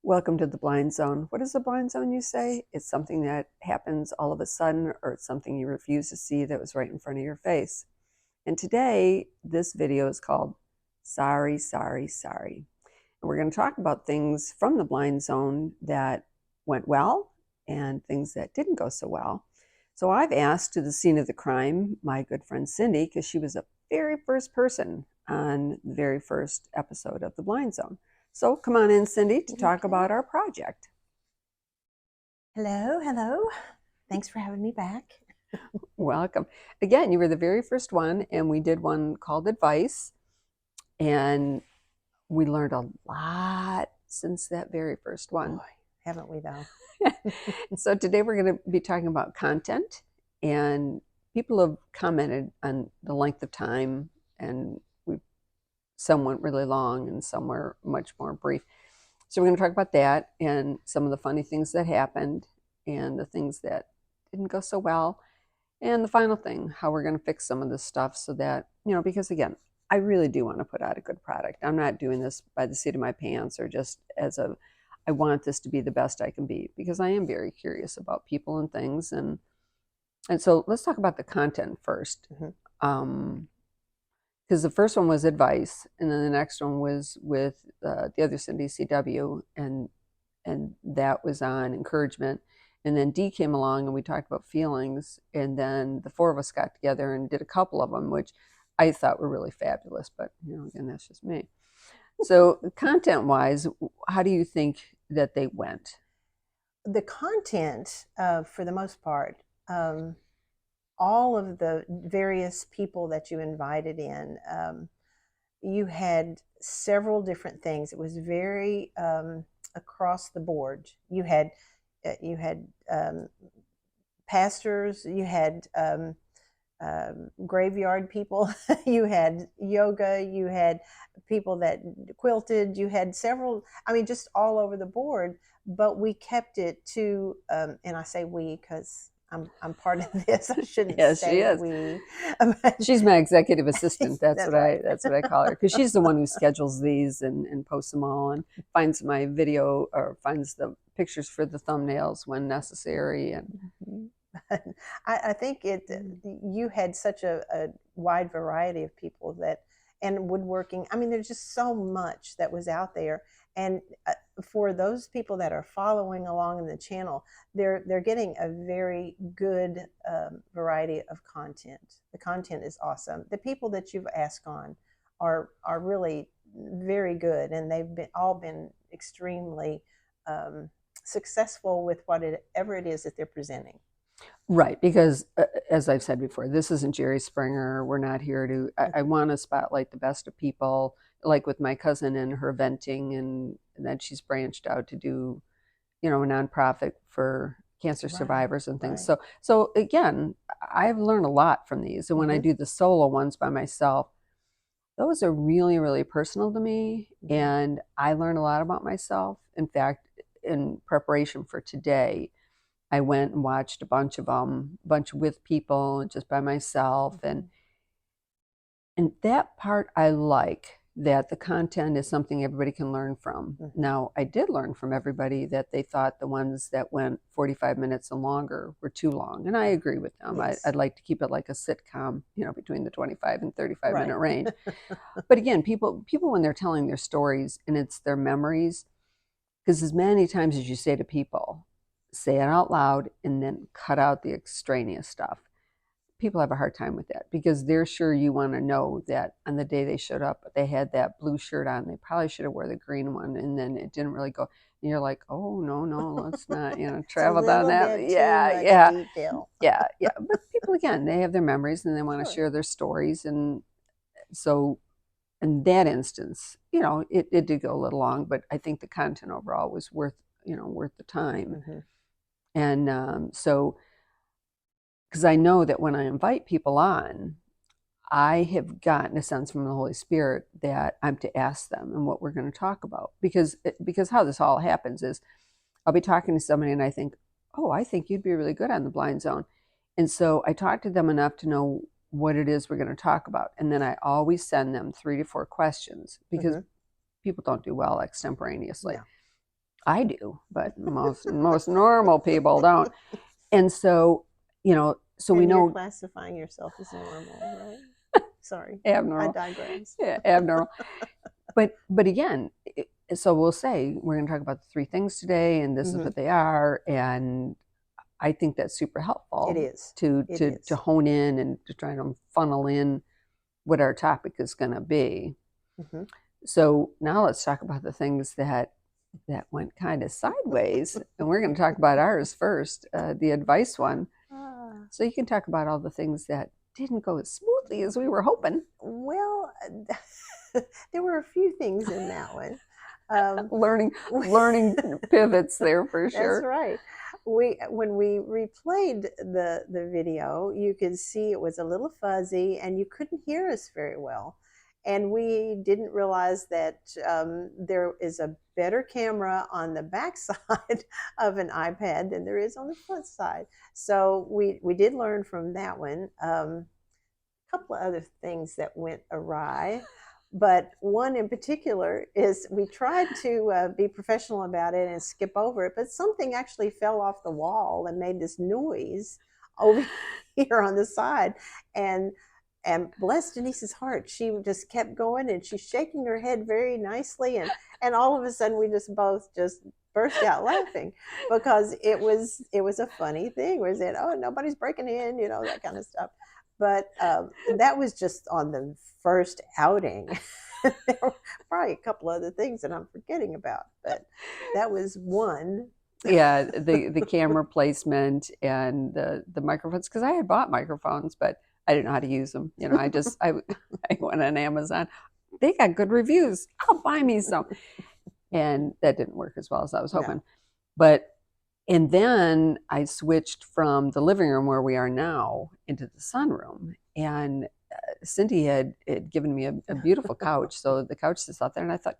Welcome to the blind zone. What is the blind zone, you say? It's something that happens all of a sudden, or it's something you refuse to see that was right in front of your face. And today, this video is called Sorry, Sorry, Sorry. And we're going to talk about things from the blind zone that went well and things that didn't go so well. So I've asked to the scene of the crime my good friend Cindy, because she was the very first person on the very first episode of the blind zone. So come on in, Cindy, to talk about our project. Hello, hello. Thanks for having me back. Welcome. Again, you were the very first one, and we did one called Advice, and we learned a lot since that very first one. Boy, haven't we though? So today we're going to be talking about content, and people have commented on the length of time, and some went really long and some were much more brief. So we're going to talk about that and some of the funny things that happened and the things that didn't go so well. And the final thing, how we're going to fix some of this stuff so that, because again, I really do want to put out a good product. I'm not doing this by the seat of my pants or just I want this to be the best I can be, because I am very curious about people and things. And so let's talk about the content first. Mm-hmm. Because the first one was Advice, and then the next one was with the other Cindy, CW, and that was on encouragement. And then Dee came along and we talked about feelings, and then the four of us got together and did a couple of them, which I thought were really fabulous, but again, that's just me. So content-wise, how do you think that they went? The content, for the most part, all of the various people that you invited in, you had several different things. It was very across the board. You had pastors, you had graveyard people, you had yoga, you had people that quilted, you had several, just all over the board. But we kept it to, and I say we because I'm part of this. I shouldn't Yes, she say is. we. She's my executive assistant. That's right. That's what I call her, because she's the one who schedules these and posts them all and finds my video or finds the pictures for the thumbnails when necessary. And I think you had such a wide variety of people and woodworking. There's just so much that was out there. And for those people that are following along in the channel, they're getting a very good variety of content. The content is awesome. The people that you've asked on are really very good, and they've all been extremely successful with whatever it is that they're presenting. right, because as I've said before, this isn't Jerry Springer. We're not here to. I want to spotlight the best of people, like with my cousin and her venting, and then she's branched out to do, a nonprofit for cancer survivors and things. Right. So again, I've learned a lot from these. And when I do the solo ones by myself, those are really, really personal to me. And I learn a lot about myself. In fact, in preparation for today, I went and watched a bunch of them, a bunch with people, just by myself. And that part I like, that the content is something everybody can learn from. Now, I did learn from everybody that they thought the ones that went 45 minutes and longer were too long. And I agree with them. Yes. I'd like to keep it like a sitcom, between the 25 and 35 Right. minute range. But again, people when they're telling their stories and it's their memories, because as many times as you say to people, say it out loud and then cut out the extraneous stuff. People have a hard time with that because they're sure you want to know that on the day they showed up, they had that blue shirt on. They probably should have wore the green one, and then it didn't really go. And you're like, oh no, let's not, travel down that. Yeah. But people, again, they have their memories and they want to share their stories, and so in that instance, it did go a little long, but I think the content overall was worth the time, and so. Because I know that when I invite people on, I have gotten a sense from the Holy Spirit that I'm to ask them and what we're going to talk about. Because how this all happens is I'll be talking to somebody and I think, oh, I think you'd be really good on the blind zone. And so I talk to them enough to know what it is we're going to talk about. And then I always send them 3 to 4 questions because people don't do well extemporaneously. I do, but most normal people don't. And so, so we And you're know classifying yourself as normal, right? Sorry, I abnormal, digress. yeah, abnormal. But again, so we'll say we're going to talk about the three things today, and this is Hmm. what they are, and I think that's super It helpful is. to It to to is. hone in and to try to funnel in what our topic is going to be. Hmm. So now let's talk about the things that went kind of sideways, and we're going to talk about ours first, the advice one. Ah, So you can talk about all the things that didn't go as smoothly as we were hoping. well, there were a few things in that one. Um, Learning pivots there for That's sure. right. When we replayed the video, you could see it was a little fuzzy and you couldn't hear us very well. And we didn't realize that there is a better camera on the back side of an iPad than there is on the front side. So we did learn from that one. A couple of other things that went awry. But one in particular is we tried to be professional about it and skip over it, but something actually fell off the wall and made this noise over here on the side. And and bless Denise's heart, she just kept going and she's shaking her head very nicely. And all of a sudden, we just both just burst out laughing because it was a funny thing. We said, "Oh, nobody's breaking in," that kind of stuff. But that was just on the first outing. There were probably a couple other things that I'm forgetting about, but that was one. Yeah, the camera placement and the microphones, because I had bought microphones, but I didn't know how to use them. I went on Amazon. They got good reviews. I'll buy me some, and that didn't work as well as I was hoping. No. But and then I switched from the living room where we are now into the sunroom, and Cindy had given me a beautiful couch. So the couch sits out there, and I thought,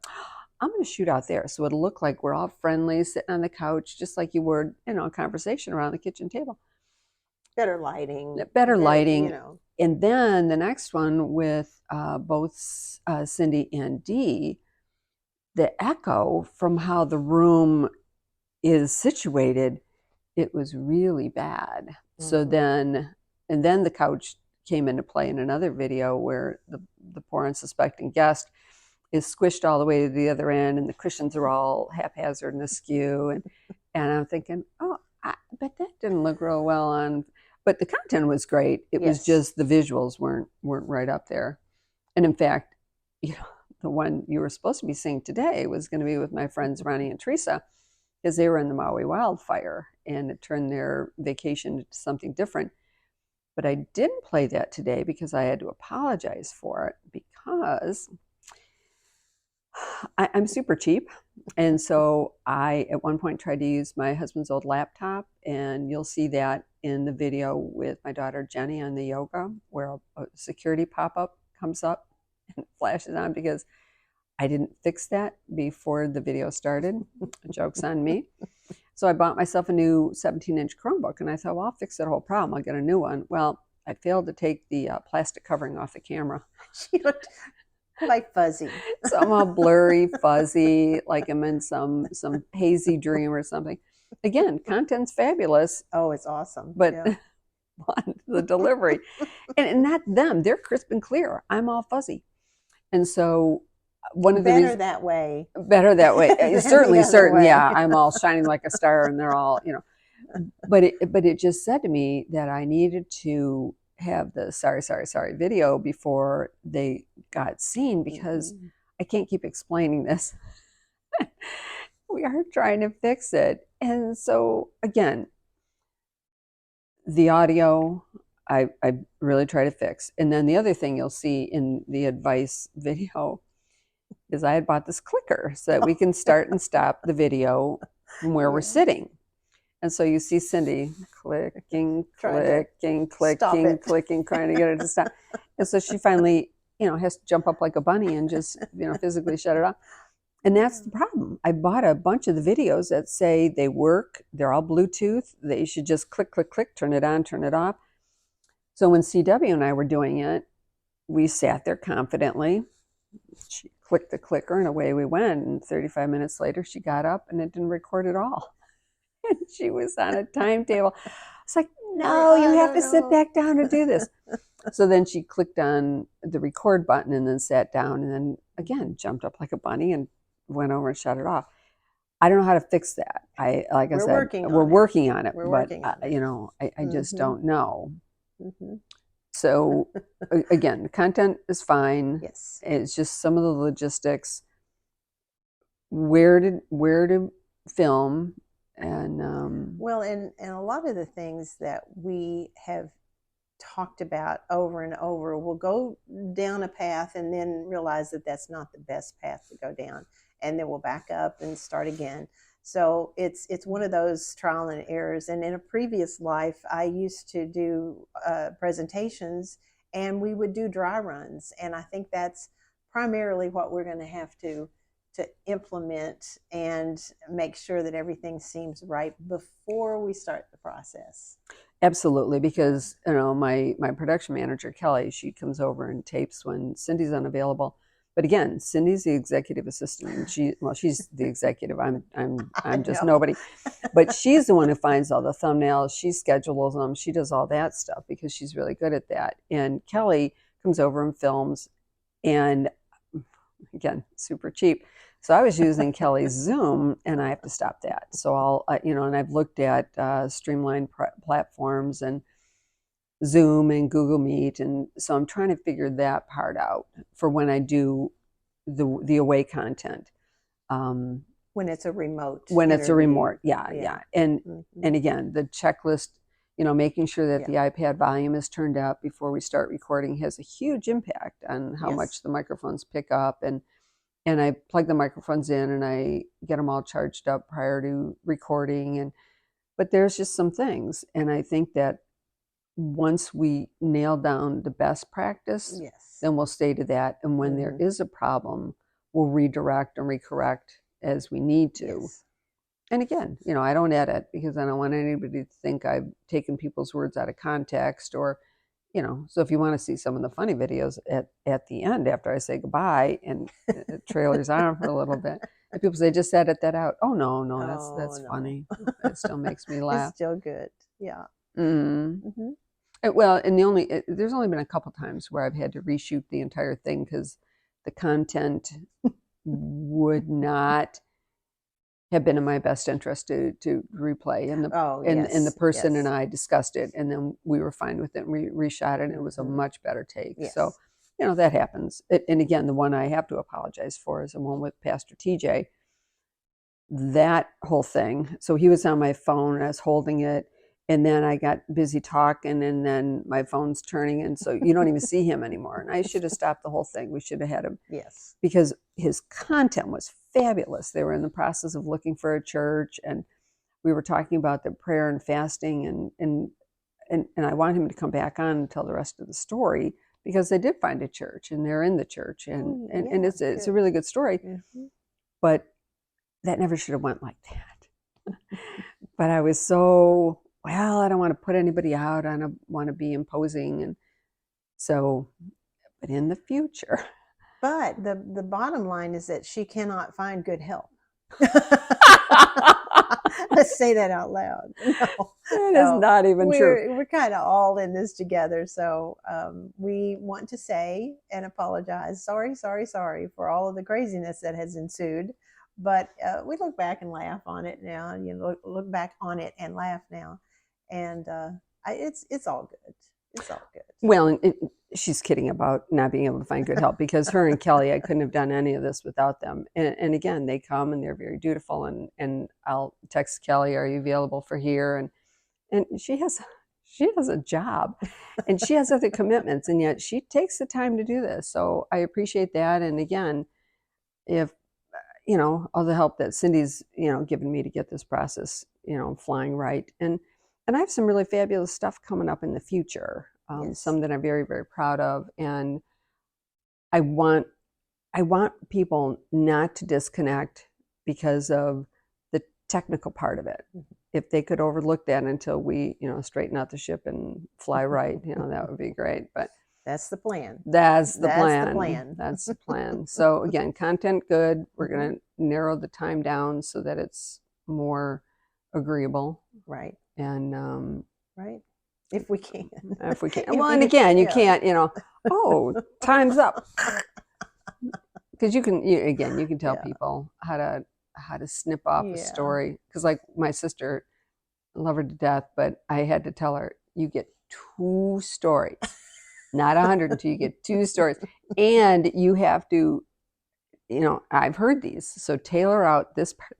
I'm going to shoot out there. So it'll look like we're all friendly, sitting on the couch, just like you were, a conversation around the kitchen table. Better lighting. Better Better. lighting. And then the next one with both Cindy and Dee, the echo from how the room is situated, it was really bad. So Mhm. then the couch came into play in another video where the poor unsuspecting guest is squished all the way to the other end, and the cushions are all haphazard and askew. And I'm thinking, oh, I bet that didn't look real well on. But the content was great. It was Yes. just the visuals weren't right up there. And in fact, the one you were supposed to be seeing today was going to be with my friends Ronnie and Teresa, because they were in the Maui wildfire and it turned their vacation into something different. But I didn't play that today because I had to apologize for it, because I'm super cheap. And so I, at one point, tried to use my husband's old laptop, and you'll see that in the video with my daughter Jenny on the yoga, where a security pop up comes up and flashes on, because I didn't fix that before the video started. Joke's on me. So I bought myself a new 17-inch Chromebook, and I thought, well, I'll fix that whole problem. I'll get a new one. Well, I failed to take the plastic covering off the camera. She looked like fuzzy. So I'm all blurry, fuzzy, like I'm in some hazy dream or something. Again, content's fabulous, Oh, it's awesome. but Yeah. the delivery, and not them, they're crisp and clear. I'm all fuzzy. And so one of the Better reasons, that way better that way, than the certainly, other yeah, way. I'm all shining like a star, and they're all, but it just said to me that I needed to have the sorry video before they got seen, because Mhm. I can't keep explaining this. We are trying to fix it. And so again, the audio, I really try to fix. And then the other thing you'll see in the advice video is I had bought this clicker so that we can start and stop the video from where we're Yeah. sitting. And so you see Cindy clicking, Trying to clicking, stop clicking, it. clicking, trying to get it to stop. And so she finally, has to jump up like a bunny and just, physically shut it off. And that's the problem. I bought a bunch of the videos that say they work, they're all Bluetooth, that you should just click, click, click, turn it on, turn it off. So when CW and I were doing it, we sat there confidently. She click the clicker, and away we went. And 35 minutes later, she got up, and it didn't record at all. And she was on a timetable. It's like, no, you have to sit back down to do this. So then she clicked on the record button and then sat down and then again jumped up like a bunny and went over and shut it off. I don't know how to fix that. We're working on it. But I just don't know. Mm-hmm. So again, the content is fine. Yes. It's just some of the logistics. Where to film, and well, and a lot of the things that we have talked about over and over, we'll go down a path and then realize that that's not the best path to go down, and then we'll back up and start again. So it's one of those trial and errors. And in a previous life, I used to do presentations, and we would do dry runs. And I think that's primarily what we're going to have to implement and make sure that everything seems right before we start the process. Absolutely, because my production manager Kelly, she comes over and tapes when Cindy's unavailable. But again, Cindy's the executive assistant, and she's the executive. I'm just nobody. But she's the one who finds all the thumbnails. She schedules them. She does all that stuff because she's really good at that. And Kelly comes over and films, and again, super cheap. So I was using Kelly's Zoom, and I have to stop that. So and I've looked at streamlined platforms and Zoom and Google Meet, and so I'm trying to figure that part out for when I do the away content. When it's a remote. Yeah. And again, the checklist, making sure that the iPad volume is turned up before we start recording has a huge impact on how much the microphones pick up, and I plug the microphones in and I get them all charged up prior to recording, but there's just some things, and I think that once we nail down the best practice, then we'll stay to that. And when there is a problem, we'll redirect and recorrect as we need to. Yes. And again, I don't edit because I don't want anybody to think I've taken people's words out of context or, so if you want to see some of the funny videos at the end after I say goodbye and the trailer's on for a little bit, and people say, just edit that out. Oh, no, that's funny. It still makes me laugh. It's still good. Yeah. Mm-hmm. Well, and there's only been a couple times where I've had to reshoot the entire thing because the content would not have been in my best interest to replay, and the person and I discussed it, and then we were fine with it. And we reshot it, and it was a much better take. Yes. So, that happens. And again, the one I have to apologize for is the one with Pastor TJ. That whole thing. So he was on my phone, and I was holding it. And then I got busy talking, and then my phone's turning, and so you don't even see him anymore. And I should have stopped the whole thing. We should have had him. Yes. Because his content was fabulous. They were in the process of looking for a church, and we were talking about the prayer and fasting, and I wanted him to come back on and tell the rest of the story because they did find a church, and they're in the church, and it's a really good story. Mm-hmm. But that never should have went like that. But I was so... well, I don't want to put anybody out. I don't want to be imposing. And so, but in the future. But the bottom line is that she cannot find good help. Let's say that out loud. No, that is not even true. We're kind of all in this together. So we want to say and apologize. Sorry for all of the craziness that has ensued. But we look back and laugh on it now. Look back on it and laugh now. And it's all good. It's all good. Well, she's kidding about not being able to find good help because her and Kelly, I couldn't have done any of this without them. And again, they come and they're very dutiful. And I'll text Kelly, "Are you available for here?" And she has a job, and she has other commitments, and yet she takes the time to do this. So I appreciate that. And again, if all the help that Cindy's given me to get this process flying right, and I have some really fabulous stuff coming up in the future, some that I'm very, very proud of. And I want people not to disconnect because of the technical part of it. Mm-hmm. If they could overlook that until we, straighten out the ship and fly right, that would be great. But That's the plan. That's the That's plan. the plan. That's the plan. So again, content good. We're going to narrow the time down so that it's more agreeable. Right. And Right. If we can. if we can. If Well, we and can, again, you yeah. can't, oh, time's up. Because you can tell Yeah. people how to snip off a Yeah. story. Because like my sister, I love her to death, but I had to tell her, you get 2 stories, not 102. You get 2 stories, and you have to, I've heard these, so tailor out this part,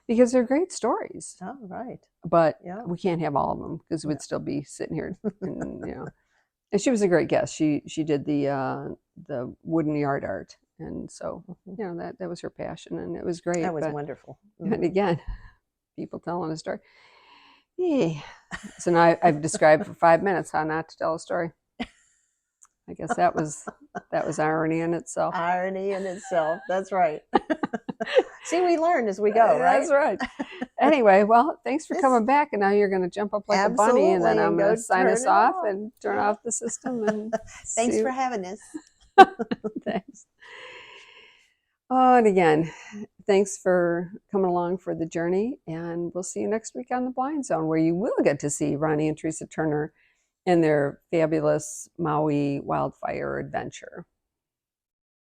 because they're great stories. Oh, right. But Yeah. we can't have all of them because we'd still be sitting here, and she was a great guest. She did the wooden yard art, and so that was her passion, and it was great. That was wonderful. And again, people telling a story. Yeah. So now I've described for 5 minutes how not to tell a story. I guess that was irony in itself. Irony in itself. That's right. See, we learn as we go, right? That's right. Anyway, well, thanks for coming back. And now you're going to jump up like a bunny, and then I'm going to sign us off and turn off the system. And thanks for having us. Thanks. Oh, and again, thanks for coming along for the journey. And we'll see you next week on The Blind Zone, where you will get to see Ronnie and Teresa Turner in their fabulous Maui wildfire adventure.